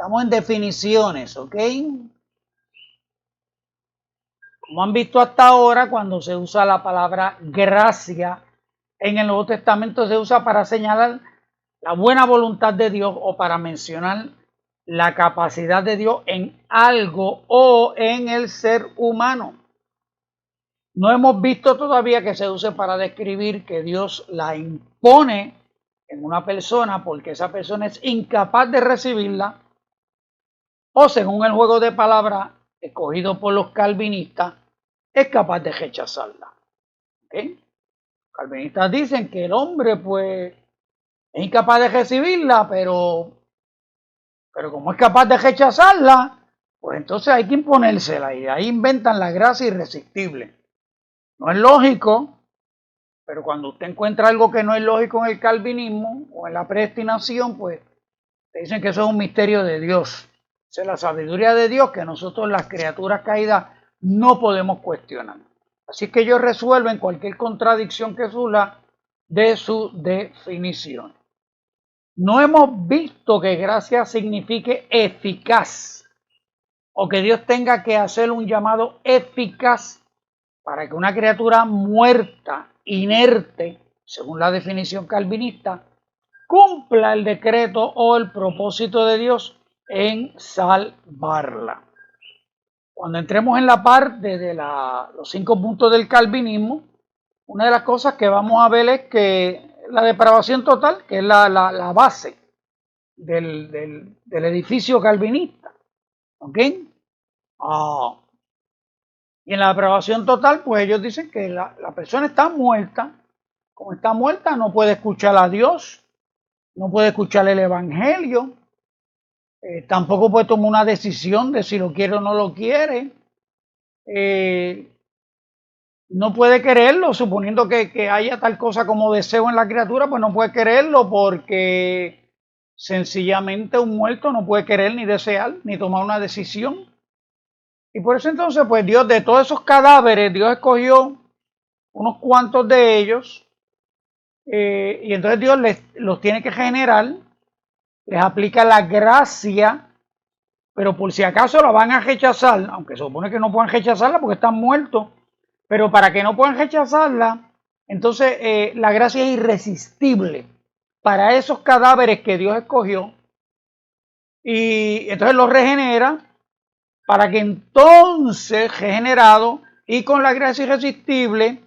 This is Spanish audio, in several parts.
Estamos en definiciones, ¿ok? Como han visto hasta ahora, cuando se usa la palabra gracia en el Nuevo Testamento, se usa para señalar la buena voluntad de Dios o para mencionar la capacidad de Dios en algo o en el ser humano. No hemos visto todavía que se use para describir que Dios la impone en una persona porque esa persona es incapaz de recibirla, o según el juego de palabras escogido por los calvinistas, es capaz de rechazarla. ¿Okay? Los calvinistas dicen que el hombre pues es incapaz de recibirla, pero como es capaz de rechazarla, pues entonces hay que imponérsela y ahí inventan la gracia irresistible. No es lógico, pero cuando usted encuentra algo que no es lógico en el calvinismo o en la predestinación, pues te dicen que eso es un misterio de Dios. Esa es la sabiduría de Dios que nosotros las criaturas caídas no podemos cuestionar. Así que ellos resuelven cualquier contradicción que surja de su definición. No hemos visto que gracia signifique eficaz o que Dios tenga que hacer un llamado eficaz para que una criatura muerta, inerte, según la definición calvinista, cumpla el decreto o el propósito de Dios en salvarla. Cuando entremos en la parte de los 5 puntos del calvinismo, una de las cosas que vamos a ver es que la depravación total, que es la base del edificio calvinista. ¿Ok? Y en la depravación total, pues ellos dicen que la persona está muerta. Como está muerta, no puede escuchar a Dios, no puede escuchar el Evangelio, tampoco puede tomar una decisión de si lo quiere o no lo quiere. No puede quererlo, suponiendo que haya tal cosa como deseo en la criatura, pues no puede quererlo porque sencillamente un muerto no puede querer ni desear ni tomar una decisión. Y por eso entonces, pues Dios de todos esos cadáveres, Dios escogió unos cuantos de ellos y entonces Dios los tiene que generar, les aplica la gracia, pero por si acaso la van a rechazar, aunque se supone que no puedan rechazarla porque están muertos, pero para que no puedan rechazarla, entonces la gracia es irresistible para esos cadáveres que Dios escogió y entonces los regenera para que entonces, regenerado y con la gracia irresistible,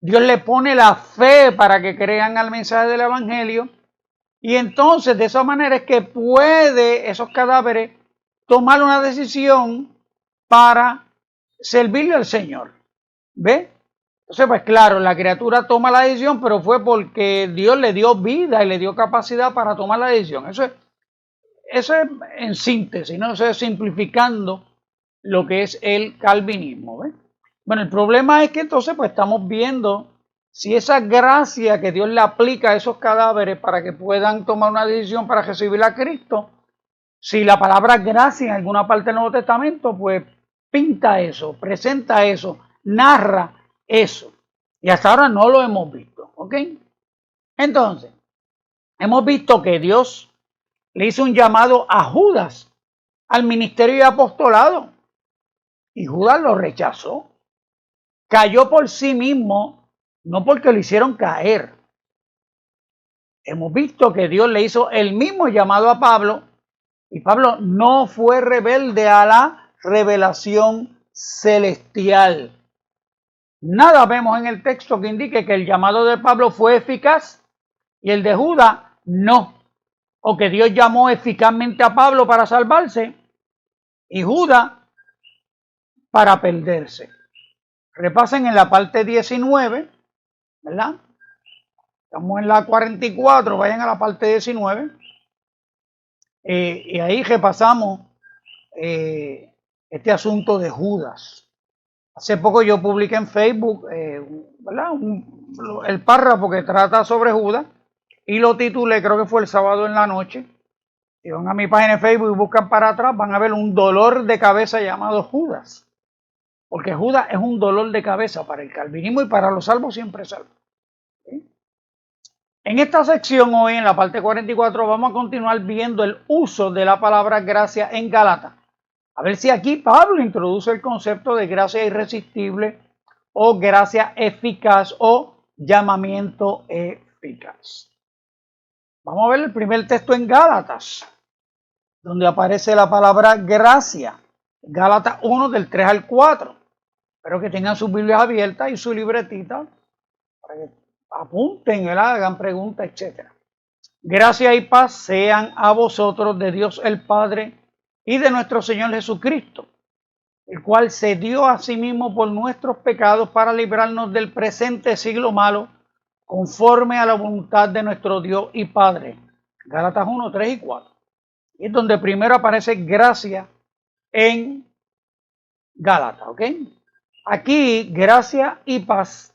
Dios le pone la fe para que crean al mensaje del Evangelio y entonces de esa manera es que puede esos cadáveres tomar una decisión para servirle al Señor. ¿Ve? Entonces, pues claro, la criatura toma la decisión, pero fue porque Dios le dio vida y le dio capacidad para tomar la decisión. Eso es en síntesis, ¿no? Eso es simplificando lo que es el calvinismo. ¿Ve? Bueno, el problema es que entonces pues estamos viendo si esa gracia que Dios le aplica a esos cadáveres para que puedan tomar una decisión para recibir a Cristo, si la palabra gracia en alguna parte del Nuevo Testamento, pues pinta eso, presenta eso, narra eso. Y hasta ahora no lo hemos visto, ¿ok? Entonces, hemos visto que Dios le hizo un llamado a Judas al ministerio y apostolado. Y Judas lo rechazó. Cayó por sí mismo, no porque lo hicieron caer. Hemos visto que Dios le hizo el mismo llamado a Pablo y Pablo no fue rebelde a la revelación celestial. Nada vemos en el texto que indique que el llamado de Pablo fue eficaz y el de Judas no. O que Dios llamó eficazmente a Pablo para salvarse y Judas para perderse. Repasen en la parte 19, ¿verdad? Estamos en la 44, vayan a la parte 19. Y ahí repasamos este asunto de Judas. Hace poco yo publiqué en Facebook ¿verdad? El párrafo que trata sobre Judas y lo titulé, creo que fue el sábado en la noche. Si van a mi página de Facebook y buscan para atrás, van a ver un dolor de cabeza llamado Judas. Porque Judas es un dolor de cabeza para el calvinismo y para los salvos siempre salvos. ¿Sí? En esta sección hoy, en la parte 44, vamos a continuar viendo el uso de la palabra gracia en Gálatas. A ver si aquí Pablo introduce el concepto de gracia irresistible o gracia eficaz o llamamiento eficaz. Vamos a ver el primer texto en Gálatas, donde aparece la palabra gracia. Gálatas 1 del 3 al 4. Espero que tengan sus Biblias abiertas y su libretita para que apunten, ¿verdad? Hagan preguntas, etc. Gracia y paz sean a vosotros de Dios el Padre y de nuestro Señor Jesucristo, el cual se dio a sí mismo por nuestros pecados para librarnos del presente siglo malo, conforme a la voluntad de nuestro Dios y Padre. Gálatas 1, 3 y 4. Y es donde primero aparece gracia en Gálatas, ¿ok? Aquí gracia y paz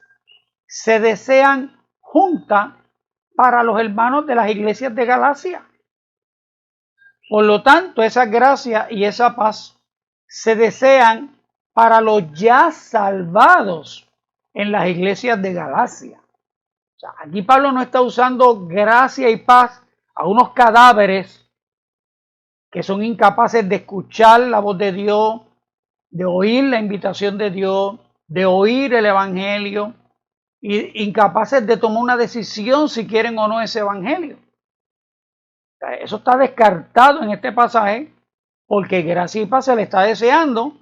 se desean juntas para los hermanos de las iglesias de Galacia. Por lo tanto, esa gracia y esa paz se desean para los ya salvados en las iglesias de Galacia. O sea, aquí Pablo no está usando gracia y paz a unos cadáveres que son incapaces de escuchar la voz de Dios, de oír la invitación de Dios, de oír el evangelio, y incapaces de tomar una decisión si quieren o no ese evangelio. O sea, eso está descartado en este pasaje, porque gracia y paz se le está deseando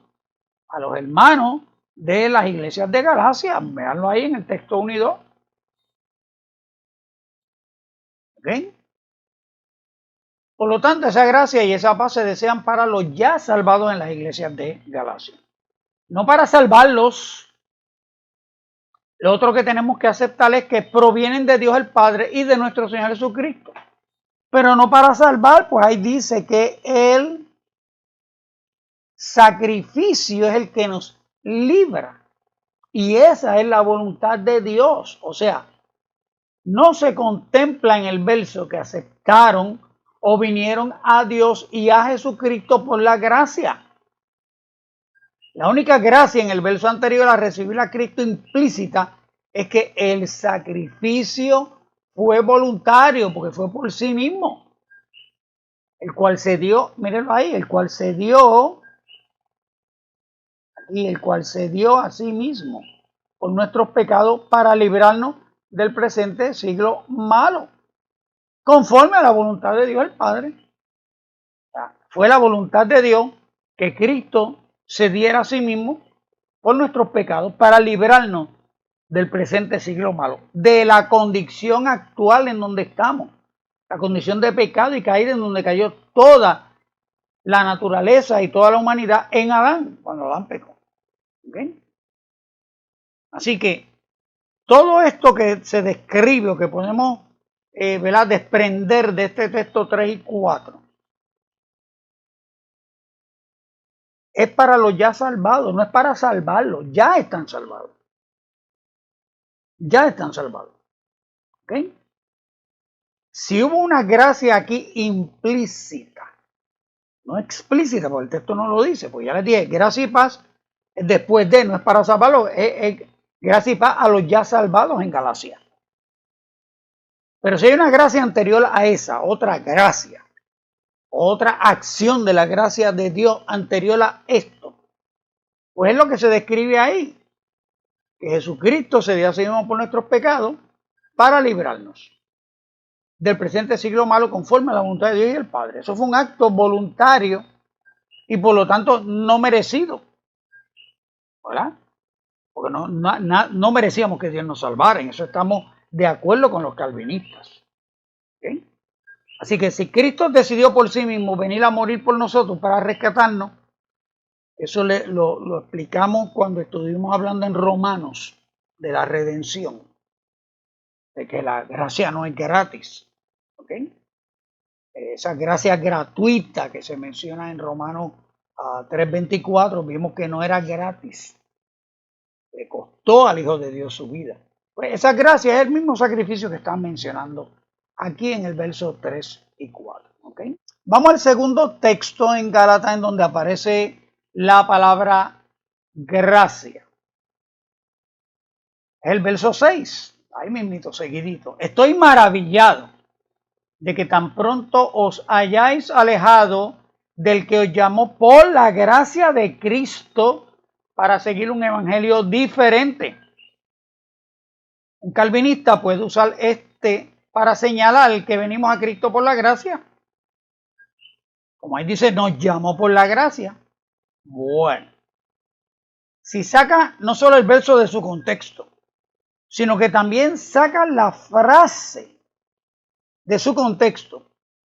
a los hermanos de las iglesias de Galacia. Veanlo ahí en el texto 1 y 2. ¿Okay? Por lo tanto, esa gracia y esa paz se desean para los ya salvados en las iglesias de Galacia. No para salvarlos. Lo otro que tenemos que aceptar es que provienen de Dios el Padre y de nuestro Señor Jesucristo. Pero no para salvar, pues ahí dice que el sacrificio es el que nos libra. Y esa es la voluntad de Dios. O sea, no se contempla en el verso que aceptaron o vinieron a Dios y a Jesucristo por la gracia. La única gracia en el verso anterior a recibir a Cristo implícita es que el sacrificio fue voluntario, porque fue por sí mismo. El cual se dio, mírenlo ahí, el cual se dio, y el cual se dio a sí mismo por nuestros pecados para librarnos del presente siglo malo, conforme a la voluntad de Dios el Padre. O sea, fue la voluntad de Dios que Cristo se diera a sí mismo por nuestros pecados para librarnos del presente siglo malo, de la condición actual en donde estamos, la condición de pecado y caída en donde cayó toda la naturaleza y toda la humanidad en Adán, cuando Adán pecó. ¿Okay? Así que todo esto que se describe o que podemos desprender de este texto 3 y 4 es para los ya salvados, no es para salvarlos, ya están salvados. Ya están salvados. ¿Okay? Si hubo una gracia aquí implícita, no explícita, porque el texto no lo dice, pues ya les dije, gracia y paz después de, no es para salvarlos, es gracia y paz a los ya salvados en Galacia. Pero si hay una gracia anterior a esa, otra gracia, otra acción de la gracia de Dios anterior a esto, pues es lo que se describe ahí, que Jesucristo se dio a sí mismo por nuestros pecados para librarnos del presente siglo malo conforme a la voluntad de Dios y el Padre. Eso fue un acto voluntario y por lo tanto no merecido, ¿verdad? Porque no merecíamos que Dios nos salvara, en eso estamos de acuerdo con los calvinistas. ¿Okay? Así que si Cristo decidió por sí mismo venir a morir por nosotros para rescatarnos, eso lo explicamos cuando estuvimos hablando en Romanos de la redención, de que la gracia no es gratis. ¿Ok? Esa gracia gratuita que se menciona en Romanos 3:24, vimos que no era gratis. Le costó al Hijo de Dios su vida. Pues esa gracia es el mismo sacrificio que están mencionando aquí en el verso 3 y 4. ¿Okay? Vamos al segundo texto en Gálatas en donde aparece la palabra gracia. Es el verso 6. ahí mismito, seguidito. Estoy maravillado de que tan pronto os hayáis alejado del que os llamó por la gracia de Cristo para seguir un evangelio diferente. Un calvinista puede usar para señalar que venimos a Cristo por la gracia. Como ahí dice, nos llamó por la gracia. Bueno, si saca no solo el verso de su contexto, sino que también saca la frase de su contexto,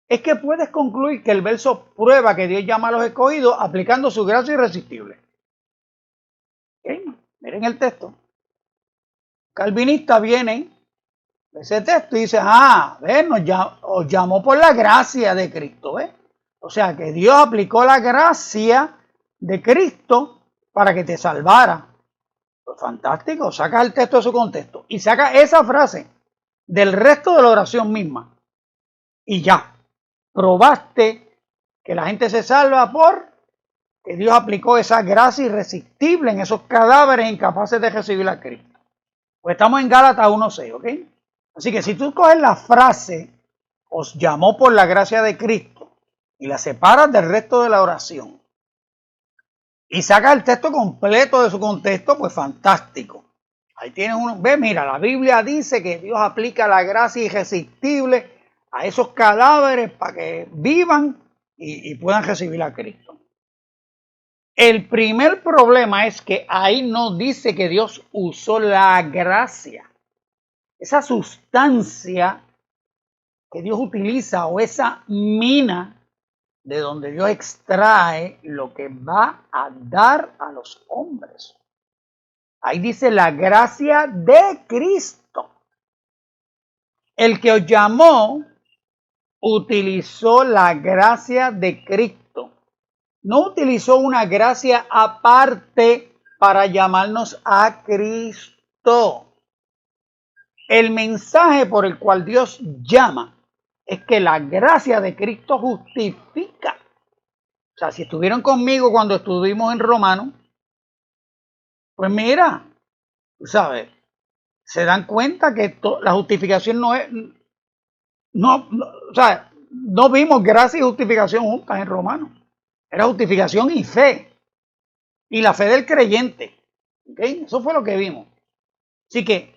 es que puedes concluir que el verso prueba que Dios llama a los escogidos aplicando su gracia irresistible. ¿Okay? Miren el texto. Calvinista viene de ese texto y dice, os llamó por la gracia de Cristo. ¿Ves? O sea que Dios aplicó la gracia de Cristo para que te salvara. Pues fantástico, saca el texto de su contexto y saca esa frase del resto de la oración misma. Y ya, probaste que la gente se salva por que Dios aplicó esa gracia irresistible en esos cadáveres incapaces de recibir a Cristo. Pues estamos en Gálatas 1:6, ¿ok? Así que si tú coges la frase, os llamó por la gracia de Cristo, y la separas del resto de la oración, y sacas el texto completo de su contexto, pues fantástico. Ahí tienes uno, ve, mira, la Biblia dice que Dios aplica la gracia irresistible a esos cadáveres para que vivan y puedan recibir a Cristo. El primer problema es que ahí no dice que Dios usó la gracia. Esa sustancia que Dios utiliza o esa mina de donde Dios extrae lo que va a dar a los hombres. Ahí dice la gracia de Cristo. El que os llamó utilizó la gracia de Cristo. No utilizó una gracia aparte para llamarnos a Cristo. El mensaje por el cual Dios llama es que la gracia de Cristo justifica. O sea, si estuvieron conmigo cuando estuvimos en Romanos, pues mira, tú sabes, se dan cuenta que la justificación no es, o sea, no vimos gracia y justificación juntas en Romanos. Era justificación y fe. Y la fe del creyente. ¿Okay? Eso fue lo que vimos. Así que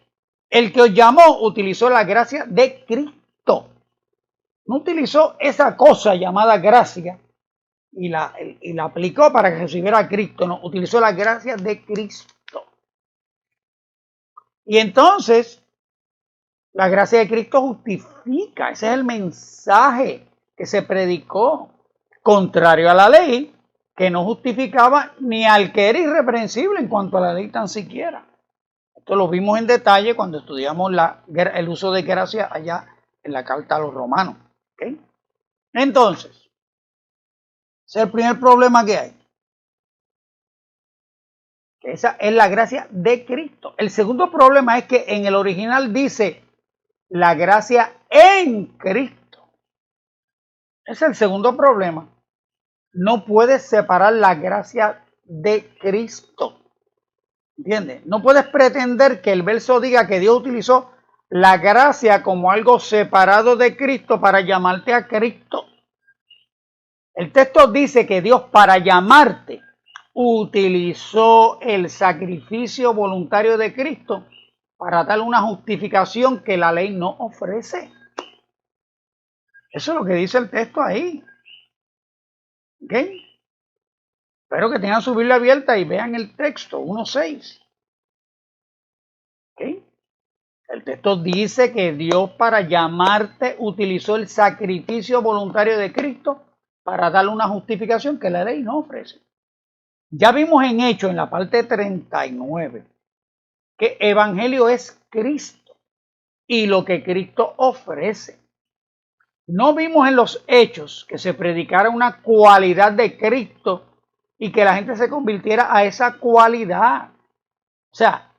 el que os llamó utilizó la gracia de Cristo. No utilizó esa cosa llamada gracia y la aplicó para que recibiera a Cristo. No, utilizó la gracia de Cristo. Y entonces, la gracia de Cristo justifica. Ese es el mensaje que se predicó. Contrario a la ley, que no justificaba ni al que era irreprensible en cuanto a la ley tan siquiera. Esto lo vimos en detalle cuando estudiamos el uso de gracia allá en la carta a los romanos. ¿Okay? Entonces, ese es el primer problema que hay. Que esa es la gracia de Cristo. El segundo problema es que en el original dice la gracia en Cristo. Ese es el segundo problema. No puedes separar la gracia de Cristo. ¿Entiendes? No puedes pretender que el verso diga que Dios utilizó la gracia como algo separado de Cristo para llamarte a Cristo. El texto dice que Dios para llamarte utilizó el sacrificio voluntario de Cristo para dar una justificación que la ley no ofrece. Eso es lo que dice el texto ahí. ¿Ok? Espero que tengan su Biblia abierta y vean el texto 1:6. ¿Ok? El texto dice que Dios para llamarte utilizó el sacrificio voluntario de Cristo para darle una justificación que la ley no ofrece. Ya vimos en Hechos, en la parte 39, que evangelio es Cristo y lo que Cristo ofrece. No vimos en los Hechos que se predicara una cualidad de Cristo y que la gente se convirtiera a esa cualidad. O sea,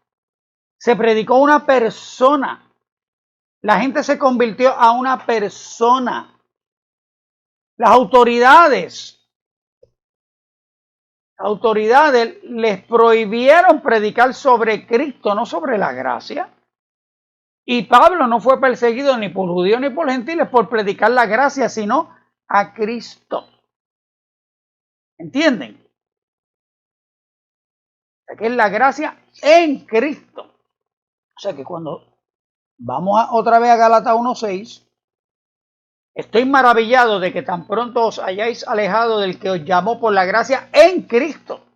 se predicó una persona. La gente se convirtió a una persona. Las autoridades les prohibieron predicar sobre Cristo, no sobre la gracia. Y Pablo no fue perseguido ni por judíos ni por gentiles por predicar la gracia, sino a Cristo. ¿Entienden? O sea, que es la gracia en Cristo. O sea que cuando vamos otra vez a Gálatas 1:6, estoy maravillado de que tan pronto os hayáis alejado del que os llamó por la gracia en Cristo.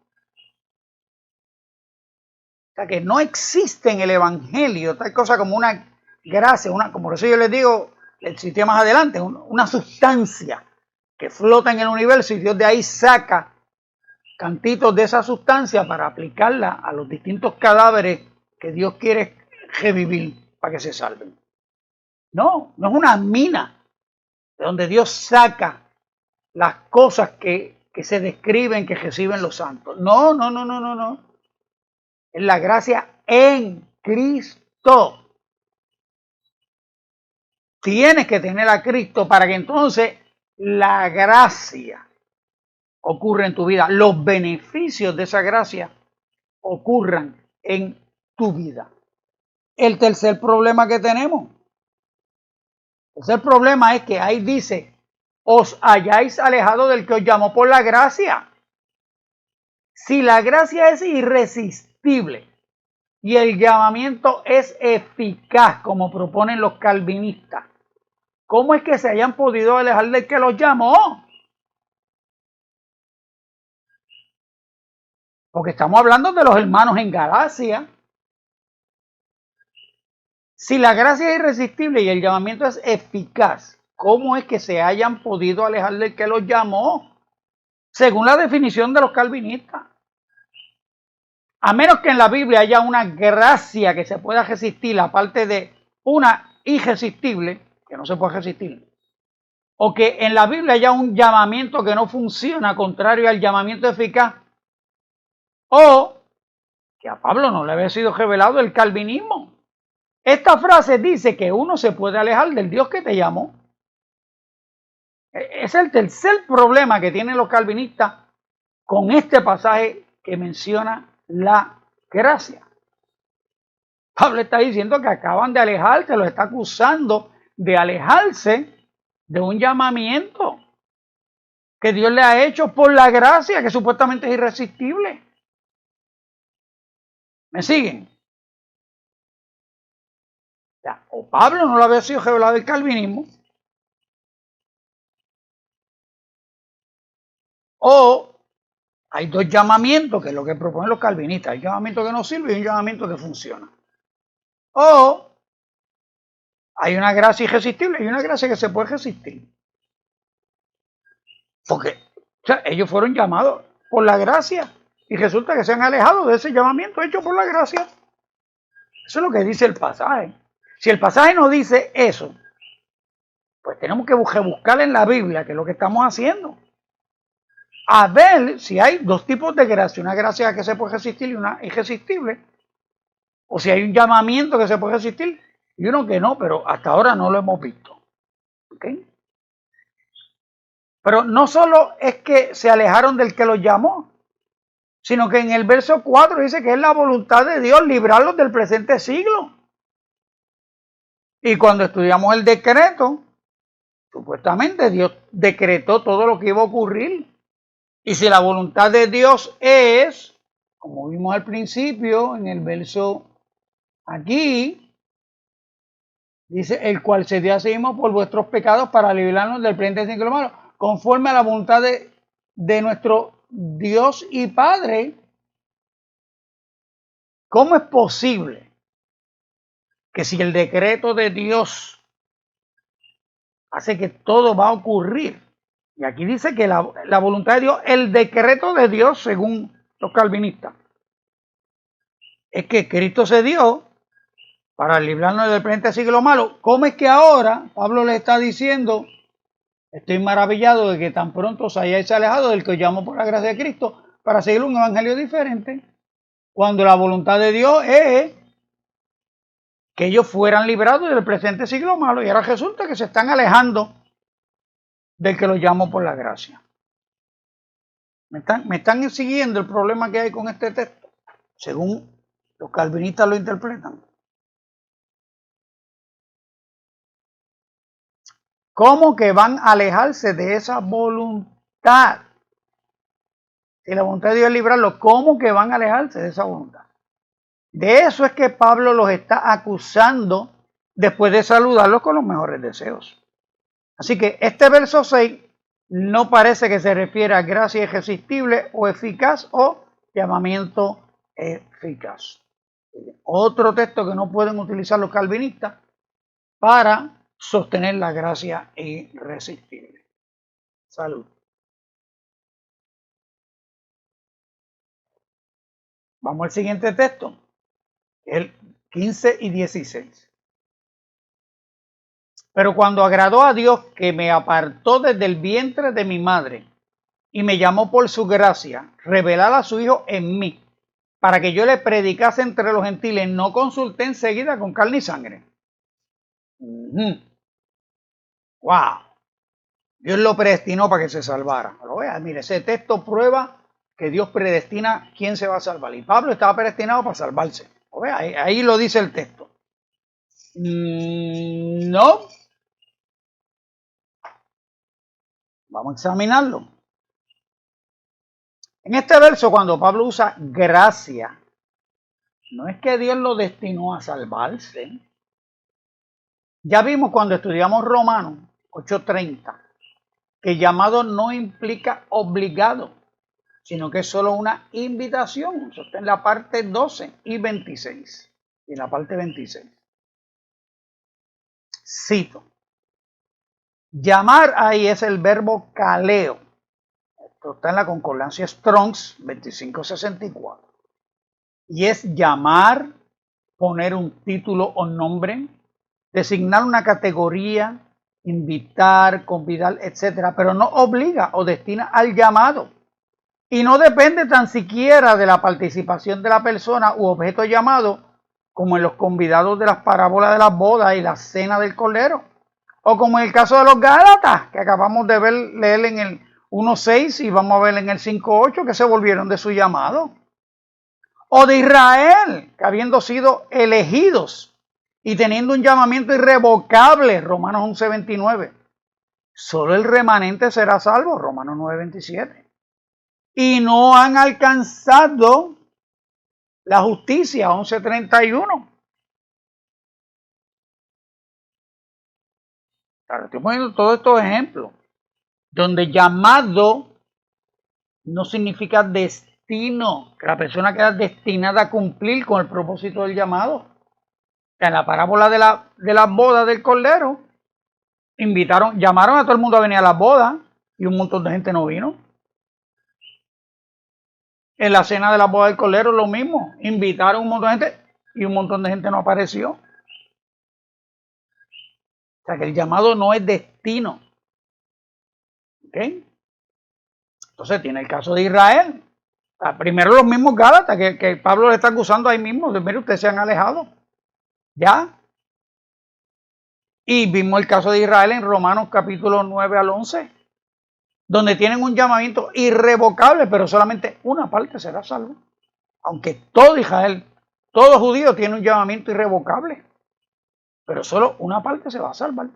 O sea que no existe en el Evangelio tal cosa como una gracia, como eso yo les digo, el sitio más adelante, una sustancia que flota en el universo y Dios de ahí saca cantitos de esa sustancia para aplicarla a los distintos cadáveres que Dios quiere revivir para que se salven. No, no es una mina de donde Dios saca las cosas que se describen, que reciben los santos. No, no, no, no, no, no. Es la gracia en Cristo. Tienes que tener a Cristo para que entonces la gracia ocurra en tu vida. Los beneficios de esa gracia ocurran en tu vida. El tercer problema que tenemos. El tercer problema es que ahí dice, os hayáis alejado del que os llamó por la gracia. Si la gracia es irresistible y el llamamiento es eficaz, como proponen los calvinistas, ¿cómo es que se hayan podido alejar del que los llamó? Porque estamos hablando de los hermanos en Galacia. Si la gracia es irresistible y el llamamiento es eficaz, ¿cómo es que se hayan podido alejar del que los llamó? Según la definición de los calvinistas. A menos que en la Biblia haya una gracia que se pueda resistir, aparte de una irresistible, que no se puede resistir, o que en la Biblia haya un llamamiento que no funciona, contrario al llamamiento eficaz, o que a Pablo no le había sido revelado el calvinismo. Esta frase dice que uno se puede alejar del Dios que te llamó. Es el tercer problema que tienen los calvinistas con este pasaje que menciona la gracia. Pablo está diciendo que acaban de alejarse, los está acusando de alejarse de un llamamiento que Dios le ha hecho por la gracia, que supuestamente es irresistible. ¿Me siguen? O sea, o Pablo no lo había sido revelado el calvinismo, o hay dos llamamientos, que es lo que proponen los calvinistas. Hay un llamamiento que no sirve y un llamamiento que funciona. O hay una gracia irresistible y una gracia que se puede resistir. Porque ellos fueron llamados por la gracia y resulta que se han alejado de ese llamamiento hecho por la gracia. Eso es lo que dice el pasaje. Si el pasaje no dice eso, pues tenemos que buscar en la Biblia, que es lo que estamos haciendo. A ver si hay dos tipos de gracia, una gracia que se puede resistir y una irresistible, o si hay un llamamiento que se puede resistir y uno que no, pero hasta ahora no lo hemos visto. ¿Okay? Pero no solo es que se alejaron del que los llamó, sino que en el verso 4 dice que es la voluntad de Dios librarlos del presente siglo. Y cuando estudiamos el decreto, supuestamente Dios decretó todo lo que iba a ocurrir. Y si la voluntad de Dios es, como vimos al principio en el verso aquí, dice, el cual se dio a sí mismo por vuestros pecados para librarnos del presente siglo malo, conforme a la voluntad de nuestro Dios y Padre. ¿Cómo es posible que si el decreto de Dios hace que todo va a ocurrir? Y aquí dice que la voluntad de Dios, el decreto de Dios, según los calvinistas, es que Cristo se dio para librarnos del presente siglo malo. ¿Cómo es que ahora Pablo le está diciendo, estoy maravillado de que tan pronto os hayáis alejado del que os llamo por la gracia de Cristo para seguir un evangelio diferente, cuando la voluntad de Dios es que ellos fueran librados del presente siglo malo y ahora resulta que se están alejando del que los llamo por la gracia? ¿Me están siguiendo el problema que hay con este texto? Según los calvinistas lo interpretan. ¿Cómo que van a alejarse de esa voluntad? Si la voluntad de Dios es librarlos, ¿cómo que van a alejarse de esa voluntad? De eso es que Pablo los está acusando después de saludarlos con los mejores deseos. Así que este verso 6 no parece que se refiere a gracia irresistible o eficaz o llamamiento eficaz. Otro texto que no pueden utilizar los calvinistas para sostener la gracia irresistible. Salud. Vamos al siguiente texto, el 15 y 16. Pero cuando agradó a Dios, que me apartó desde el vientre de mi madre y me llamó por su gracia, revelar a su Hijo en mí, para que yo le predicase entre los gentiles, no consulté enseguida con carne y sangre. ¡Wow! Dios lo predestinó para que se salvara. Lo vea, mire, ese texto prueba que Dios predestina quién se va a salvar. Y Pablo estaba predestinado para salvarse. Lo vea, ahí lo dice el texto. No. Vamos a examinarlo. En este verso, cuando Pablo usa gracia, no es que Dios lo destinó a salvarse. Ya vimos cuando estudiamos Romanos 8:30 que llamado no implica obligado, sino que es solo una invitación. Eso está en la parte 12 y 26. Y en la parte 26. Cito. Llamar ahí es el verbo kaleo. Esto está en la concordancia Strongs 2564. Y es llamar, poner un título o nombre, designar una categoría, invitar, convidar, etcétera, pero no obliga o destina al llamado. Y no depende tan siquiera de la participación de la persona u objeto llamado, como en los convidados de las parábolas de las bodas y la cena del Cordero, o como en el caso de los Gálatas, que acabamos de leer en el 1:6 y vamos a ver en el 5:8, que se volvieron de su llamado. O de Israel, que habiendo sido elegidos y teniendo un llamamiento irrevocable, Romanos 11:29, solo el remanente será salvo, Romanos 9:27. Y no han alcanzado la justicia, 11:31. Claro, estoy poniendo todos estos ejemplos, donde llamado no significa destino, que la persona queda destinada a cumplir con el propósito del llamado. En la parábola de las bodas del Cordero, llamaron a todo el mundo a venir a las bodas y un montón de gente no vino. En la cena de las bodas del Cordero lo mismo, invitaron a un montón de gente y un montón de gente no apareció. O sea que el llamado no es destino. ¿Ok? Entonces tiene el caso de Israel. Primero los mismos Gálatas que Pablo le está acusando ahí mismo. Mire, ustedes se han alejado. ¿Ya? Y vimos el caso de Israel en Romanos capítulo 9 al 11, donde tienen un llamamiento irrevocable, pero solamente una parte será salvo. Aunque todo Israel, todo judío tiene un llamamiento irrevocable, pero solo una parte se va a salvar.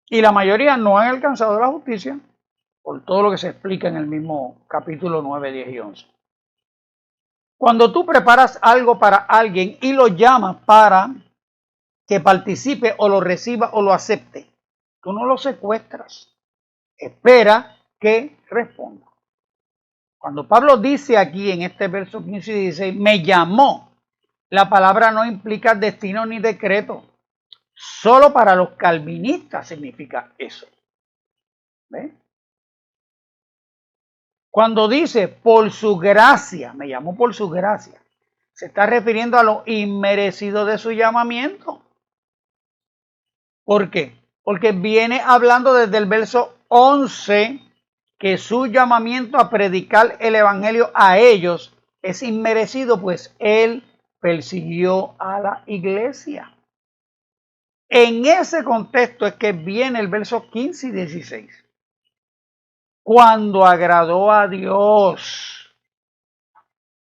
Y la mayoría no han alcanzado la justicia, por todo lo que se explica en el mismo capítulo 9, 10 y 11. Cuando tú preparas algo para alguien y lo llamas para que participe o lo reciba o lo acepte, tú no lo secuestras. Espera que responda. Cuando Pablo dice aquí en este verso 15 y 16, me llamó, la palabra no implica destino ni decreto. Solo para los calvinistas significa eso. ¿Ve? Cuando dice por su gracia, me llamó por su gracia, se está refiriendo a lo inmerecido de su llamamiento. ¿Por qué? Porque viene hablando desde el verso 11 que su llamamiento a predicar el evangelio a ellos es inmerecido, pues él persiguió a la iglesia. En ese contexto es que viene el verso 15 y 16. Cuando agradó a Dios,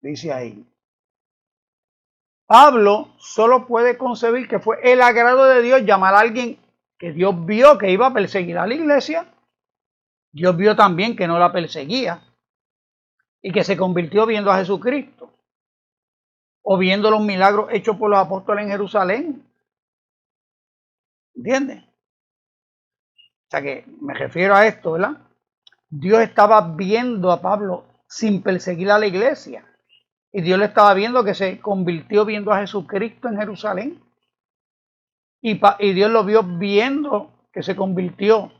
dice ahí, Pablo solo puede concebir que fue el agrado de Dios llamar a alguien que Dios vio que iba a perseguir a la iglesia. Dios vio también que no la perseguía y que se convirtió viendo a Jesucristo o viendo los milagros hechos por los apóstoles en Jerusalén. ¿Entiendes? O sea que me refiero a esto, ¿verdad? Dios estaba viendo a Pablo sin perseguir a la iglesia. Y Dios le estaba viendo que se convirtió viendo a Jesucristo en Jerusalén. Y Dios lo vio viendo que se convirtió,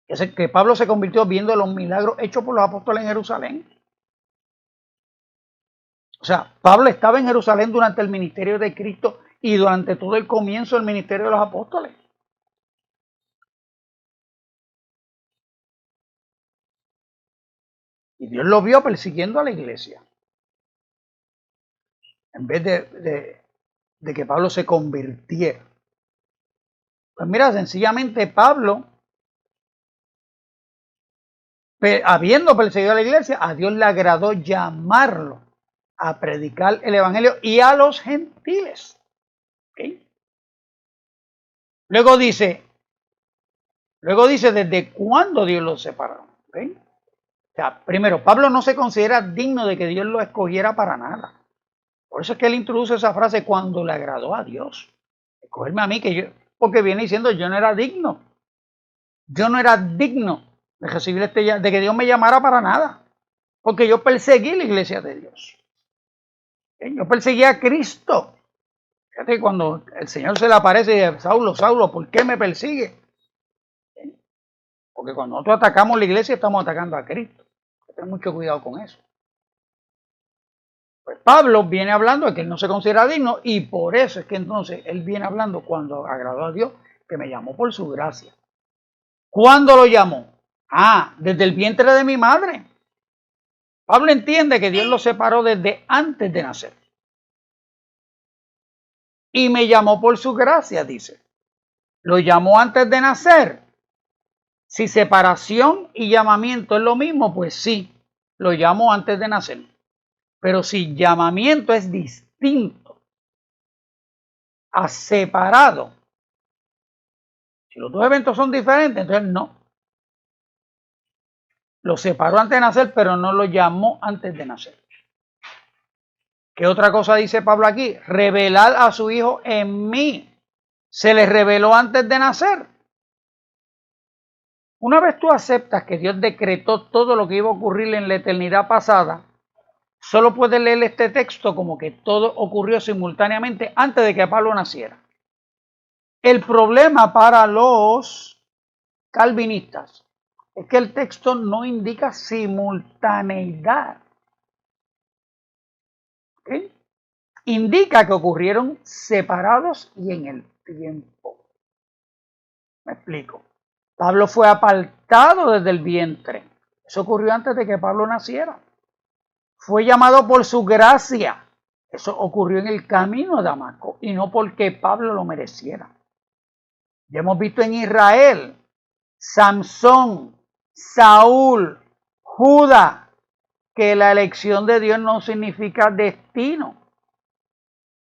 que Pablo se convirtió viendo los milagros hechos por los apóstoles en Jerusalén. O sea, Pablo estaba en Jerusalén durante el ministerio de Cristo y durante todo el comienzo del ministerio de los apóstoles. Y Dios lo vio persiguiendo a la iglesia. En vez de que Pablo se convirtiera. Pues mira, sencillamente Pablo, habiendo perseguido a la iglesia, a Dios le agradó llamarlo a predicar el evangelio y a los gentiles. ¿Okay? Luego dice, ¿desde cuándo Dios los separó? ¿Okay? O sea, primero, Pablo no se considera digno de que Dios lo escogiera para nada. Por eso es que él introduce esa frase, cuando le agradó a Dios. Escogerme a mí, porque viene diciendo, yo no era digno. Yo no era digno de recibir de que Dios me llamara para nada. Porque yo perseguí la iglesia de Dios. Yo perseguí a Cristo. Fíjate que cuando el Señor se le aparece y dice, Saulo, Saulo, ¿por qué me persigue? Porque cuando nosotros atacamos la iglesia estamos atacando a Cristo. Hay que tener mucho cuidado con eso. Pues Pablo viene hablando de que él no se considera digno y por eso es que entonces él viene hablando cuando agradó a Dios, que me llamó por su gracia. ¿Cuándo lo llamó? Desde el vientre de mi madre. Pablo entiende que Dios lo separó desde antes de nacer. Y me llamó por su gracia, dice. Lo llamó antes de nacer. Si separación y llamamiento es lo mismo, pues sí, lo llamó antes de nacer. Pero si llamamiento es distinto a separado, si los dos eventos son diferentes, entonces no. Lo separó antes de nacer, pero no lo llamó antes de nacer. ¿Qué otra cosa dice Pablo aquí? Revelar a su Hijo en mí. Se le reveló antes de nacer. Una vez tú aceptas que Dios decretó todo lo que iba a ocurrir en la eternidad pasada, solo puedes leer este texto como que todo ocurrió simultáneamente antes de que Pablo naciera. El problema para los calvinistas es que el texto no indica simultaneidad. ¿Okay? Indica que ocurrieron separados y en el tiempo. Me explico. Pablo fue apartado desde el vientre. Eso ocurrió antes de que Pablo naciera. Fue llamado por su gracia. Eso ocurrió en el camino a Damasco y no porque Pablo lo mereciera. Ya hemos visto en Israel, Samson, Saúl, Judas, que la elección de Dios no significa destino.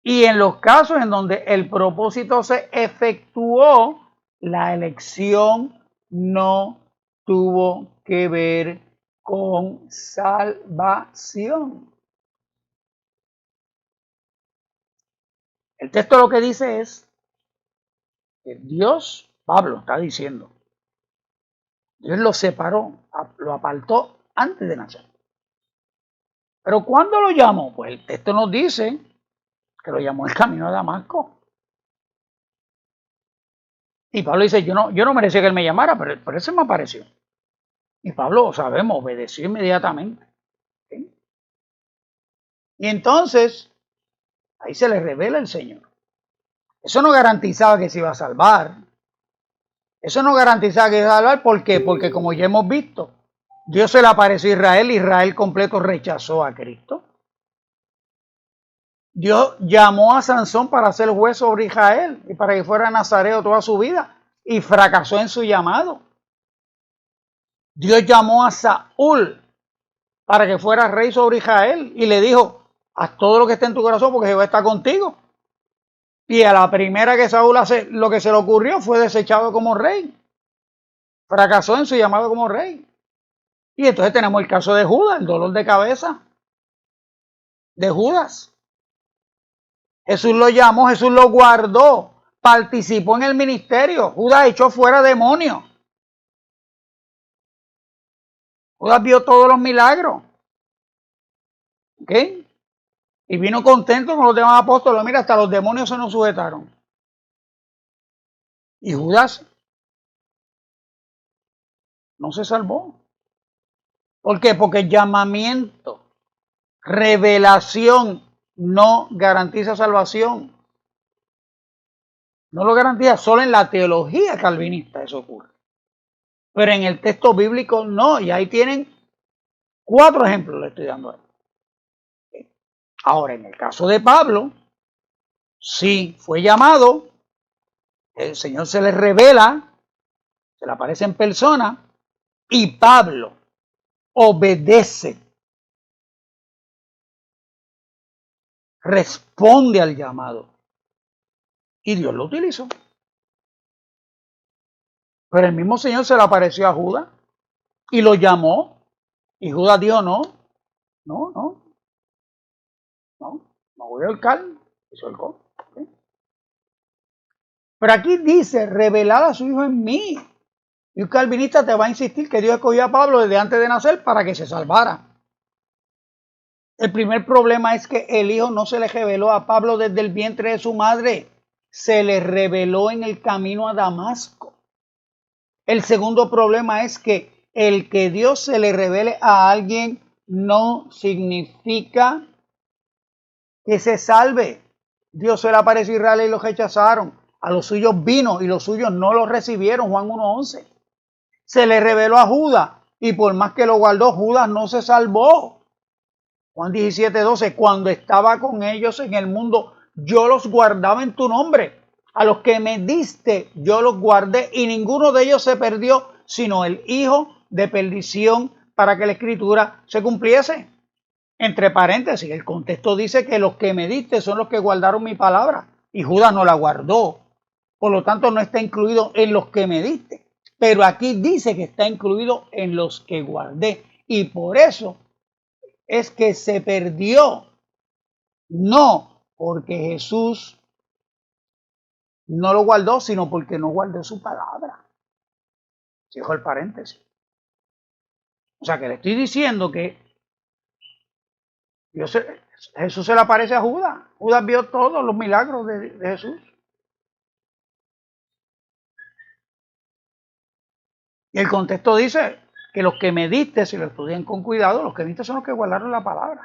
Y en los casos en donde el propósito se efectuó, la elección no tuvo que ver con salvación. El texto lo que dice es que Dios, Pablo está diciendo, Dios lo separó, lo apartó antes de nacer. Pero ¿cuándo lo llamó? Pues el texto nos dice que lo llamó el camino a Damasco. Y Pablo dice, yo no merecía que él me llamara, pero ese me apareció. Y Pablo, sabemos, obedeció inmediatamente. ¿Sí? Y entonces, ahí se le revela el Señor. Eso no garantizaba que se iba a salvar. Eso no garantizaba que se iba a salvar. ¿Por qué? Porque como ya hemos visto, Dios se le apareció a Israel y Israel completo rechazó a Cristo. Dios llamó a Sansón para ser juez sobre Israel y para que fuera nazareo toda su vida y fracasó en su llamado. Dios llamó a Saúl para que fuera rey sobre Israel y le dijo, haz todo lo que esté en tu corazón porque Jehová está contigo. Y a la primera que Saúl hace, lo que se le ocurrió fue desechado como rey. Fracasó en su llamado como rey. Y entonces tenemos el caso de Judas, el dolor de cabeza de Judas. Jesús lo llamó, Jesús lo guardó, participó en el ministerio. Judas echó fuera demonios. Judas vio todos los milagros. ¿Ok? Y vino contento con los demás apóstoles. Mira, hasta los demonios se nos sujetaron. Y Judas no se salvó. ¿Por qué? Porque el llamamiento, revelación, no garantiza salvación. No lo garantiza, solo en la teología calvinista eso ocurre. Pero en el texto bíblico no. Y ahí tienen 4 ejemplos, le estoy dando ahí. Ahora, en el caso de Pablo, sí fue llamado, el Señor se le revela, se le aparece en persona, y Pablo obedece, responde al llamado, y Dios lo utilizó. Pero el mismo Señor se le apareció a Judas y lo llamó, y Judas dijo, no voy a ahorcar, y se ahorcó. ¿Okay? Pero aquí dice, revelar a su Hijo en mí. Y un calvinista te va a insistir que Dios escogió a Pablo desde antes de nacer para que se salvara. El primer problema es que el Hijo no se le reveló a Pablo desde el vientre de su madre, se le reveló en el camino a Damasco. El segundo problema es que el que Dios se le revele a alguien no significa que se salve. Dios se le apareció a Israel y los rechazaron. A los suyos vino y los suyos no los recibieron. Juan 1:11. Se le reveló a Judas y por más que lo guardó, Judas no se salvó. Juan 17:12. Cuando estaba con ellos en el mundo, yo los guardaba en tu nombre. A los que me diste, yo los guardé y ninguno de ellos se perdió, sino el hijo de perdición, para que la escritura se cumpliese. Entre paréntesis, el contexto dice que los que me diste son los que guardaron mi palabra y Judas no la guardó. Por lo tanto, no está incluido en los que me diste. Pero aquí dice que está incluido en los que guardé. Y por eso es que se perdió. No porque Jesús no lo guardó, sino porque no guardó su palabra. Cierro el paréntesis. O sea que le estoy diciendo que Jesús se le aparece a Judas. Judas vio todos los milagros de Jesús. Y el contexto dice que los que me diste, si lo estudian con cuidado, los que me diste son los que guardaron la palabra.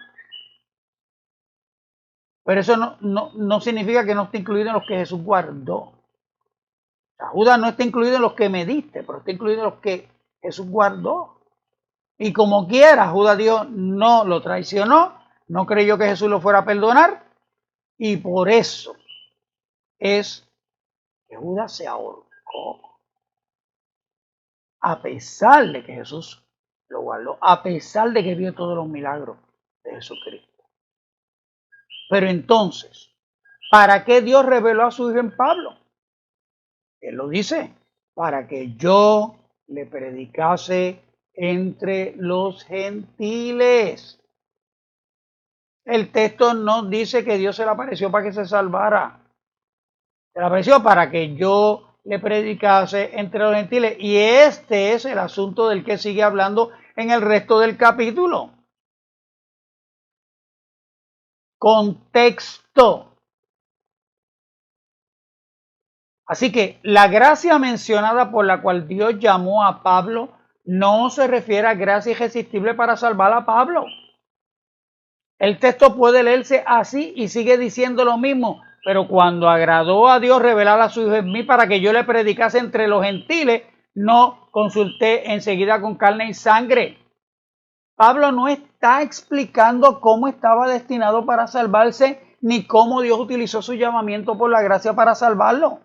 Pero eso no significa que no esté incluido en los que Jesús guardó. O sea, Judas no está incluido en los que me diste, pero está incluido en los que Jesús guardó. Y como quiera, Judas dijo, no lo traicionó, no creyó que Jesús lo fuera a perdonar, y por eso es que Judas se ahorcó. A pesar de que Jesús lo guardó, a pesar de que vio todos los milagros de Jesucristo. Pero entonces, ¿para qué Dios reveló a su Hijo en Pablo? Él lo dice, para que yo le predicase entre los gentiles. El texto no dice que Dios se le apareció para que se salvara. Se le apareció para que yo le predicase entre los gentiles. Y este es el asunto del que sigue hablando en el resto del capítulo. Contexto. Así que la gracia mencionada por la cual Dios llamó a Pablo no se refiere a gracia irresistible para salvar a Pablo. El texto puede leerse así y sigue diciendo lo mismo, pero cuando agradó a Dios revelar a su Hijo en mí para que yo le predicase entre los gentiles, no consulté enseguida con carne y sangre. Pablo no está explicando cómo estaba destinado para salvarse, ni cómo Dios utilizó su llamamiento por la gracia para salvarlo.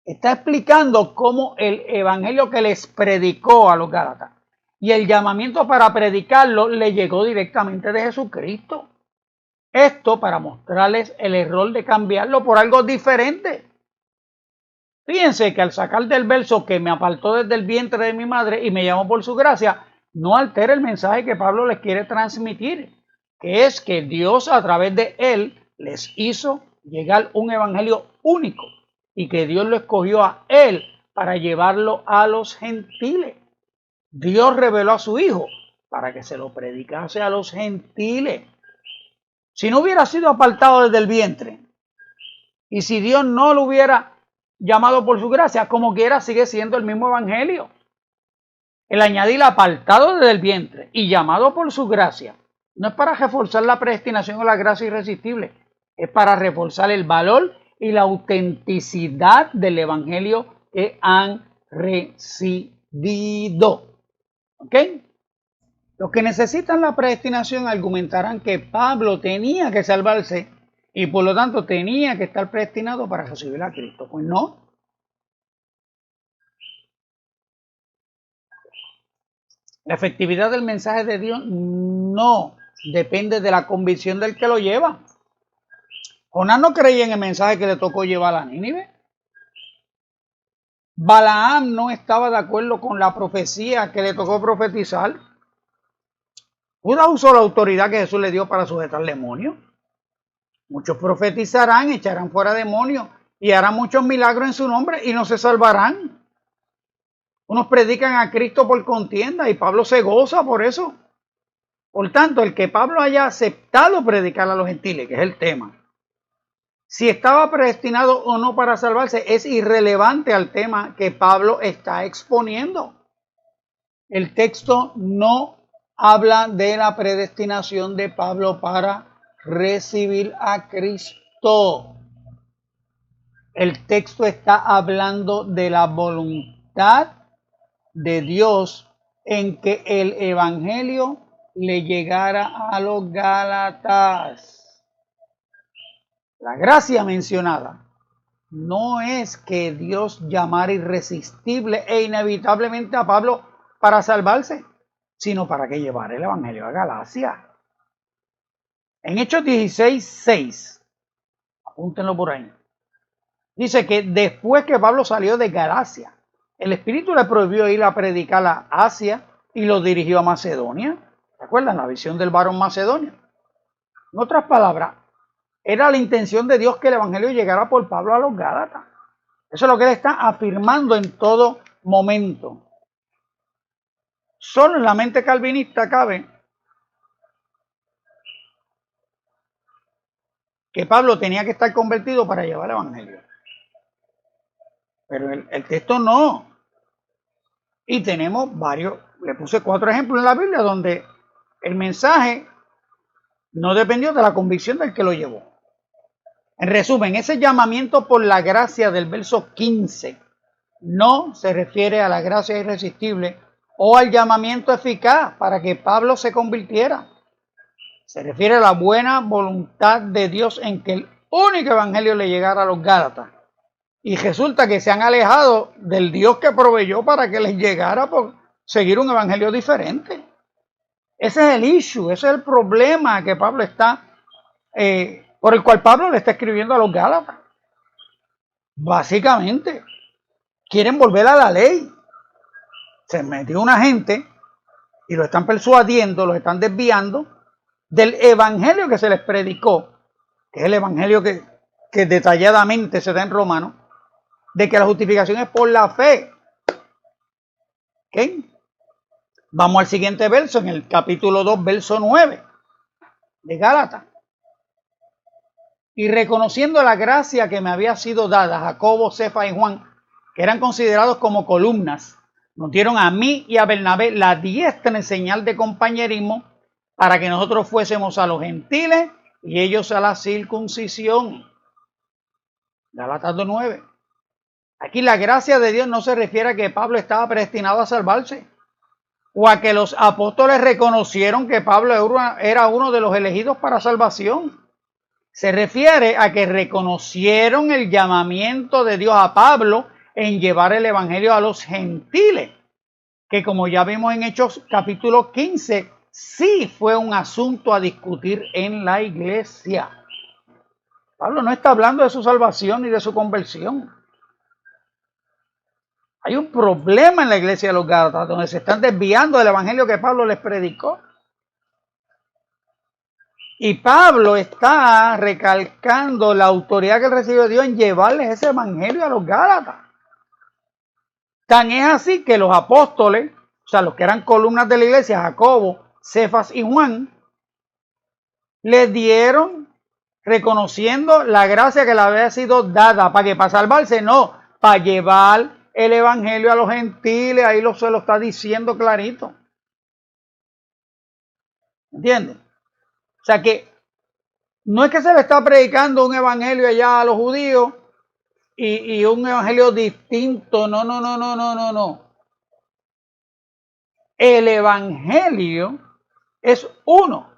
Está explicando cómo el evangelio que les predicó a los gálatas y el llamamiento para predicarlo le llegó directamente de Jesucristo. Esto para mostrarles el error de cambiarlo por algo diferente. Fíjense que al sacar del verso que me apartó desde el vientre de mi madre y me llamó por su gracia, no altera el mensaje que Pablo les quiere transmitir, que es que Dios a través de él les hizo llegar un evangelio único y que Dios lo escogió a él para llevarlo a los gentiles. Dios reveló a su Hijo para que se lo predicase a los gentiles. Si no hubiera sido apartado desde el vientre y si Dios no lo hubiera llamado por su gracia, como quiera sigue siendo el mismo evangelio. El añadir apartado desde el vientre y llamado por su gracia no es para reforzar la predestinación o la gracia irresistible, es para reforzar el valor y la autenticidad del evangelio que han recibido. ¿Ok? Los que necesitan la predestinación argumentarán que Pablo tenía que salvarse y por lo tanto tenía que estar predestinado para recibir a Cristo. Pues no. La efectividad del mensaje de Dios no depende de la convicción del que lo lleva. Jonás no creía en el mensaje que le tocó llevar a Nínive. Balaam no estaba de acuerdo con la profecía que le tocó profetizar. Judas usó la autoridad que Jesús le dio para sujetar demonios. Muchos profetizarán, echarán fuera demonios y harán muchos milagros en su nombre y no se salvarán. Unos predican a Cristo por contienda y Pablo se goza por eso. Por tanto, el que Pablo haya aceptado predicar a los gentiles, que es el tema, si estaba predestinado o no para salvarse, es irrelevante al tema que Pablo está exponiendo. El texto no habla de la predestinación de Pablo para recibir a Cristo. El texto está hablando de la voluntad de Dios en que el evangelio le llegara a los Gálatas. La gracia mencionada no es que Dios llamara irresistible e inevitablemente a Pablo para salvarse, sino para que llevara el evangelio a Galacia. En Hechos 16:6, apúntenlo por ahí, dice que después que Pablo salió de Galacia, el Espíritu le prohibió ir a predicar a Asia y lo dirigió a Macedonia. ¿Se acuerdan? La visión del varón macedonio. En otras palabras, era la intención de Dios que el evangelio llegara por Pablo a los Gálatas. Eso es lo que él está afirmando en todo momento. Solo en la mente calvinista cabe que Pablo tenía que estar convertido para llevar el evangelio. Pero el texto no. Y tenemos varios, le puse 4 ejemplos en la Biblia donde el mensaje no dependió de la convicción del que lo llevó. En resumen, ese llamamiento por la gracia del verso 15 no se refiere a la gracia irresistible o al llamamiento eficaz para que Pablo se convirtiera. Se refiere a la buena voluntad de Dios en que el único evangelio le llegara a los Gálatas. Y resulta que se han alejado del Dios que proveyó para que les llegara por seguir un evangelio diferente. Ese es el issue, ese es el problema que Pablo está, por el cual Pablo le está escribiendo a los Gálatas. Básicamente, quieren volver a la ley. Se metió una gente y lo están persuadiendo, lo están desviando del evangelio que se les predicó, que es el evangelio que detalladamente se da en Romanos, de que la justificación es por la fe. ¿Okay? Vamos al siguiente verso, en el capítulo 2, verso 9 de Gálatas. Y reconociendo la gracia que me había sido dada, Jacobo, Cefa y Juan, que eran considerados como columnas, nos dieron a mí y a Bernabé la diestra en señal de compañerismo para que nosotros fuésemos a los gentiles y ellos a la circuncisión. Gálatas 2:9. Aquí la gracia de Dios no se refiere a que Pablo estaba predestinado a salvarse o a que los apóstoles reconocieron que Pablo era uno de los elegidos para salvación. Se refiere a que reconocieron el llamamiento de Dios a Pablo en llevar el evangelio a los gentiles, que como ya vimos en Hechos capítulo 15, sí fue un asunto a discutir en la iglesia. Pablo no está hablando de su salvación ni de su conversión. Hay un problema en la iglesia de los Gálatas donde se están desviando del evangelio que Pablo les predicó. Y Pablo está recalcando la autoridad que recibió Dios en llevarles ese evangelio a los Gálatas. Tan es así que los apóstoles, o sea, los que eran columnas de la iglesia, Jacobo, Cefas y Juan, les dieron reconociendo la gracia que le había sido dada. ¿Para que para salvarse? No, para llevar el evangelio a los gentiles. Ahí se lo está diciendo clarito. ¿Entienden? O sea que no es que se le está predicando un evangelio allá a los judíos y un evangelio distinto. No. El evangelio es uno.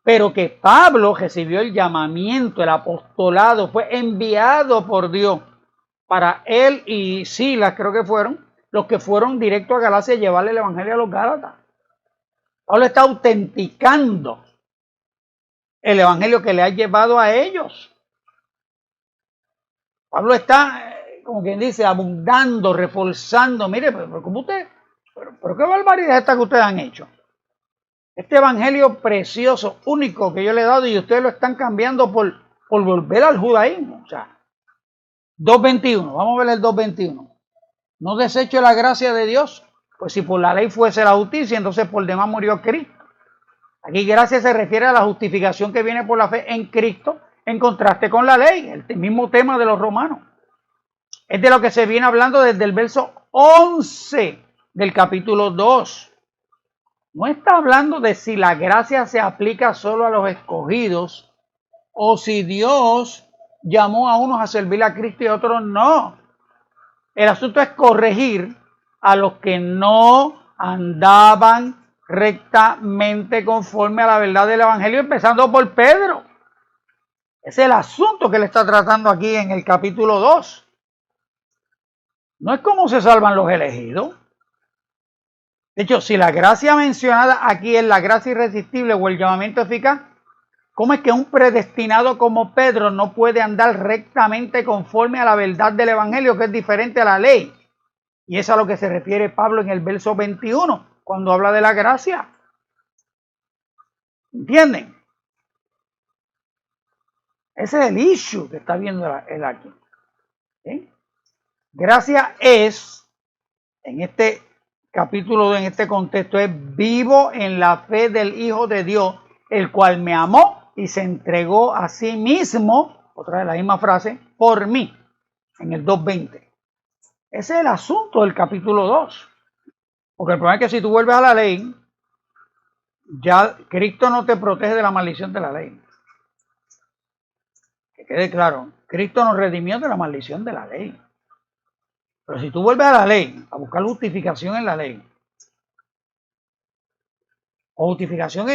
Pero que Pablo recibió el llamamiento, el apostolado, fue enviado por Dios para él y Silas, creo que fueron, los que fueron directo a Galacia a llevarle el evangelio a los Gálatas. Pablo está autenticando el evangelio que le ha llevado a ellos. Pablo está, como quien dice, abundando, reforzando. Mire, pero ¿cómo usted? Pero qué barbaridad esta que ustedes han hecho. Este evangelio precioso, único que yo le he dado y ustedes lo están cambiando por volver al judaísmo. O sea, 2.21, vamos a ver el 2.21. No desecho la gracia de Dios, pues si por la ley fuese la justicia, entonces por demás murió Cristo. Aquí gracia se refiere a la justificación que viene por la fe en Cristo, en contraste con la ley, el mismo tema de los romanos. Es de lo que se viene hablando desde el verso 11 del capítulo 2. No está hablando de si la gracia se aplica solo a los escogidos o si Dios llamó a unos a servir a Cristo y a otros no. El asunto es corregir a los que no andaban rectamente conforme a la verdad del evangelio, empezando por Pedro. Ese es el asunto que le está tratando aquí en el capítulo 2. No es cómo se salvan los elegidos. De hecho, si la gracia mencionada aquí es la gracia irresistible o el llamamiento eficaz, ¿cómo es que un predestinado como Pedro no puede andar rectamente conforme a la verdad del evangelio, que es diferente a la ley? Y es a lo que se refiere Pablo en el verso 21, cuando habla de la gracia. ¿Entienden? Ese es el issue que está viendo él aquí. ¿Sí? Gracia es, en este capítulo, en este contexto, es vivo en la fe del Hijo de Dios, el cual me amó y se entregó a sí mismo, otra vez la misma frase, por mí, en el 2.20. Ese es el asunto del capítulo 2. Porque el problema es que si tú vuelves a la ley, ya Cristo no te protege de la maldición de la ley. Que quede claro, Cristo nos redimió de la maldición de la ley. Pero si tú vuelves a la ley, a buscar justificación en la ley, o justificación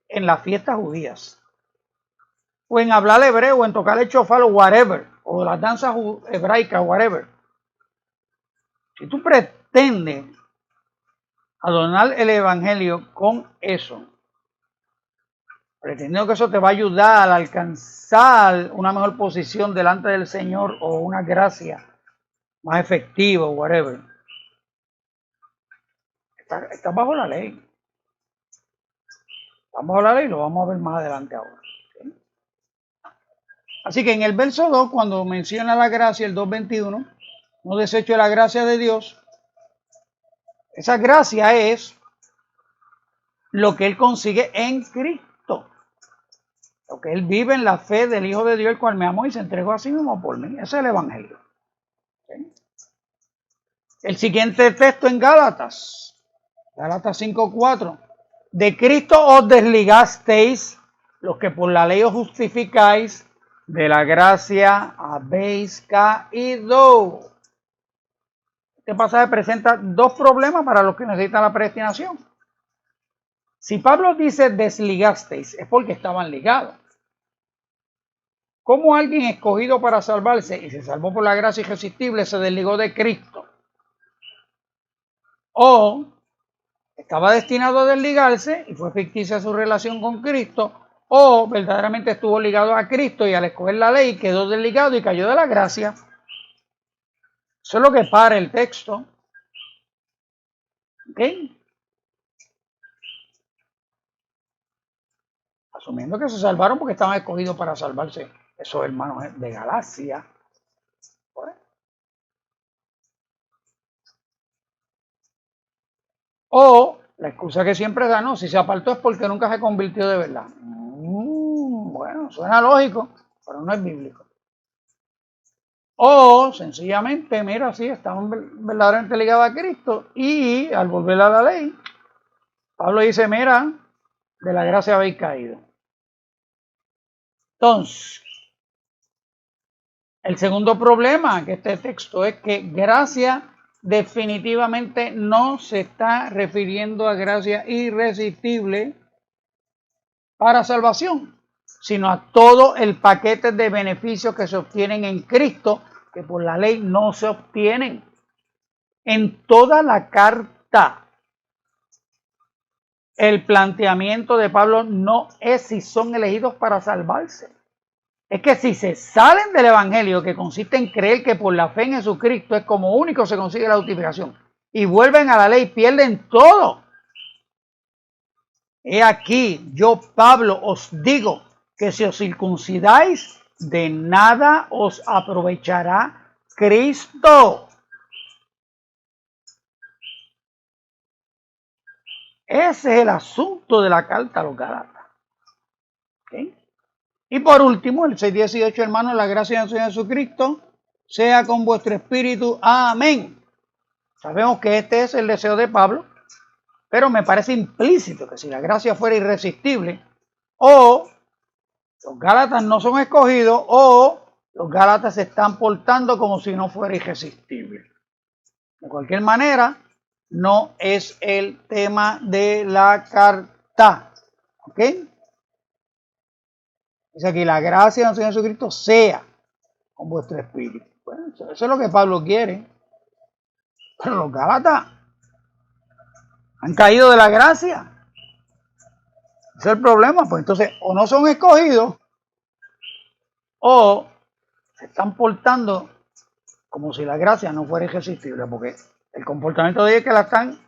en las fiestas judías, o en hablar hebreo, o en tocar el shofar, o whatever, o las danzas hebraicas, whatever. Si tú pretendes adornar el evangelio con eso, pretendiendo que eso te va a ayudar a alcanzar una mejor posición delante del Señor o una gracia más efectiva, whatever, está bajo la ley. Estamos bajo la ley y lo vamos a ver más adelante ahora. ¿Sí? Así que en el verso 2, cuando menciona la gracia, el 2.21, no desecho la gracia de Dios. Esa gracia es lo que él consigue en Cristo. Lo que él vive en la fe del Hijo de Dios, el cual me amó y se entregó a sí mismo por mí. Ese es el evangelio. ¿Sí? El siguiente texto en Gálatas 5.4. De Cristo os desligasteis, los que por la ley os justificáis, de la gracia habéis caído. Este pasaje presenta dos problemas para los que necesitan la predestinación. Si Pablo dice desligasteis, es porque estaban ligados. ¿Cómo alguien escogido para salvarse y se salvó por la gracia irresistible se desligó de Cristo? O estaba destinado a desligarse y fue ficticia su relación con Cristo, o verdaderamente estuvo ligado a Cristo y al escoger la ley quedó desligado y cayó de la gracia. Eso es lo que para el texto. ¿Ok? Asumiendo que se salvaron porque estaban escogidos para salvarse esos hermanos de Galacia. O la excusa que siempre da, no, si se apartó es porque nunca se convirtió de verdad. Bueno, suena lógico, pero no es bíblico. O sencillamente, mira, sí, estaban verdaderamente ligados a Cristo y al volver a la ley, Pablo dice, mira, de la gracia habéis caído. Entonces, el segundo problema que este texto es que gracia definitivamente no se está refiriendo a gracia irresistible para salvación, sino a todo el paquete de beneficios que se obtienen en Cristo, que por la ley no se obtienen. En toda la carta, el planteamiento de Pablo no es si son elegidos para salvarse. Es que si se salen del evangelio, que consiste en creer que por la fe en Jesucristo es como único se consigue la justificación, y vuelven a la ley, pierden todo. He aquí, yo Pablo os digo que si os circuncidáis, de nada os aprovechará Cristo. Ese es el asunto de la carta a los Gálatas. ¿Okay? Y por último, el 6:18, hermanos, la gracia del Señor Jesucristo sea con vuestro espíritu. Amén. Sabemos que este es el deseo de Pablo, pero me parece implícito que si la gracia fuera irresistible, o los Gálatas no son escogidos, o los Gálatas se están portando como si no fuera irresistible. De cualquier manera, no es el tema de la carta. ¿Ok? Dice aquí, la gracia del Señor Jesucristo sea con vuestro espíritu. Bueno, eso es lo que Pablo quiere. Pero los Gálatas han caído de la gracia. Ese es el problema. Pues entonces, o no son escogidos, o se están portando como si la gracia no fuera irresistible, porque el comportamiento de ellos es que la están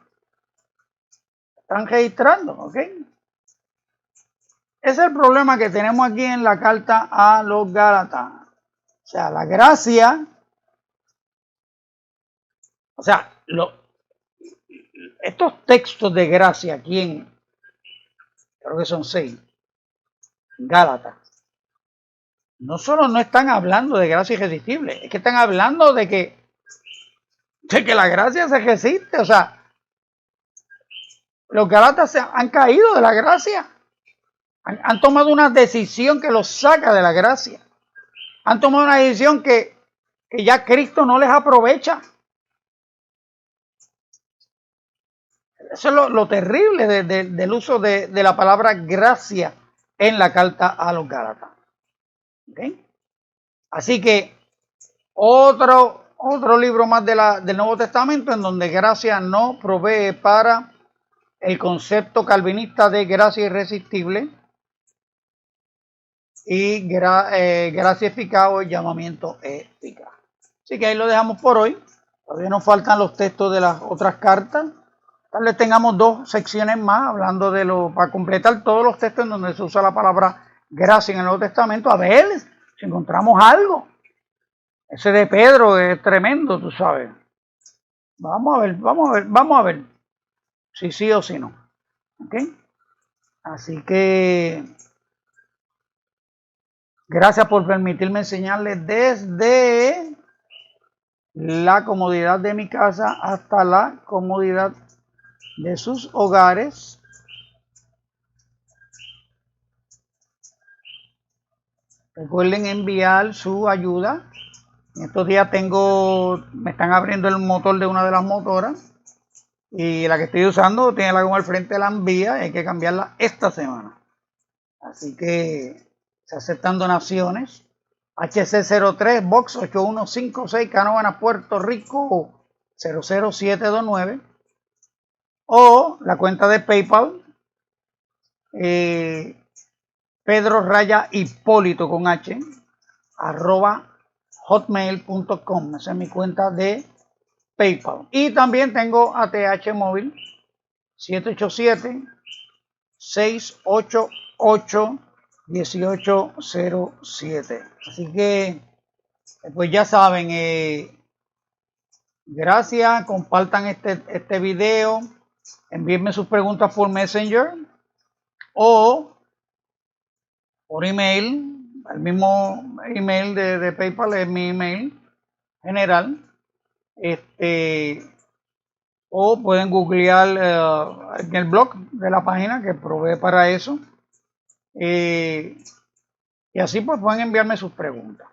registrando, ¿ok? Ese es el problema que tenemos aquí en la carta a los Gálatas. O sea, la gracia, o sea, estos textos de gracia aquí creo que son 6, Gálatas, no solo no están hablando de gracia irresistible, es que están hablando de que la gracia se resiste. O sea, los Gálatas han caído de la gracia. Han tomado una decisión que los saca de la gracia. Han tomado una decisión que ya Cristo no les aprovecha. Eso es lo terrible del uso de la palabra gracia en la carta a los Gálatas. ¿Okay? Así que otro libro más del Nuevo Testamento en donde gracia no provee para el concepto calvinista de gracia irresistible y gracia eficaz o llamamiento eficaz. Así que ahí lo dejamos por hoy. Todavía nos faltan los textos de las otras cartas. Tal vez tengamos 2 secciones más hablando para completar todos los textos en donde se usa la palabra gracia en el Nuevo Testamento. A ver si encontramos algo. Ese de Pedro es tremendo, tú sabes. Vamos a ver si sí o si no. ¿Ok? Así que gracias por permitirme enseñarles desde la comodidad de mi casa hasta la comodidad de sus hogares. Recuerden enviar su ayuda. En estos días me están abriendo el motor de una de las motoras y la que estoy usando tiene la goma al frente de la envía y hay que cambiarla esta semana. Así que se aceptan donaciones. HC03 Box 8156 Canóvanas, Puerto Rico 00729. o la cuenta de PayPal, Pedro Raya Hipólito con H, arroba hotmail.com. Esa es mi cuenta de PayPal. Y también tengo ATH móvil 787-688-1807. Así que, pues ya saben, gracias, compartan este video, envíenme sus preguntas por Messenger o por email. El mismo email de PayPal es mi email general. O pueden googlear en el blog de la página que provee para eso. Y así pues pueden enviarme sus preguntas.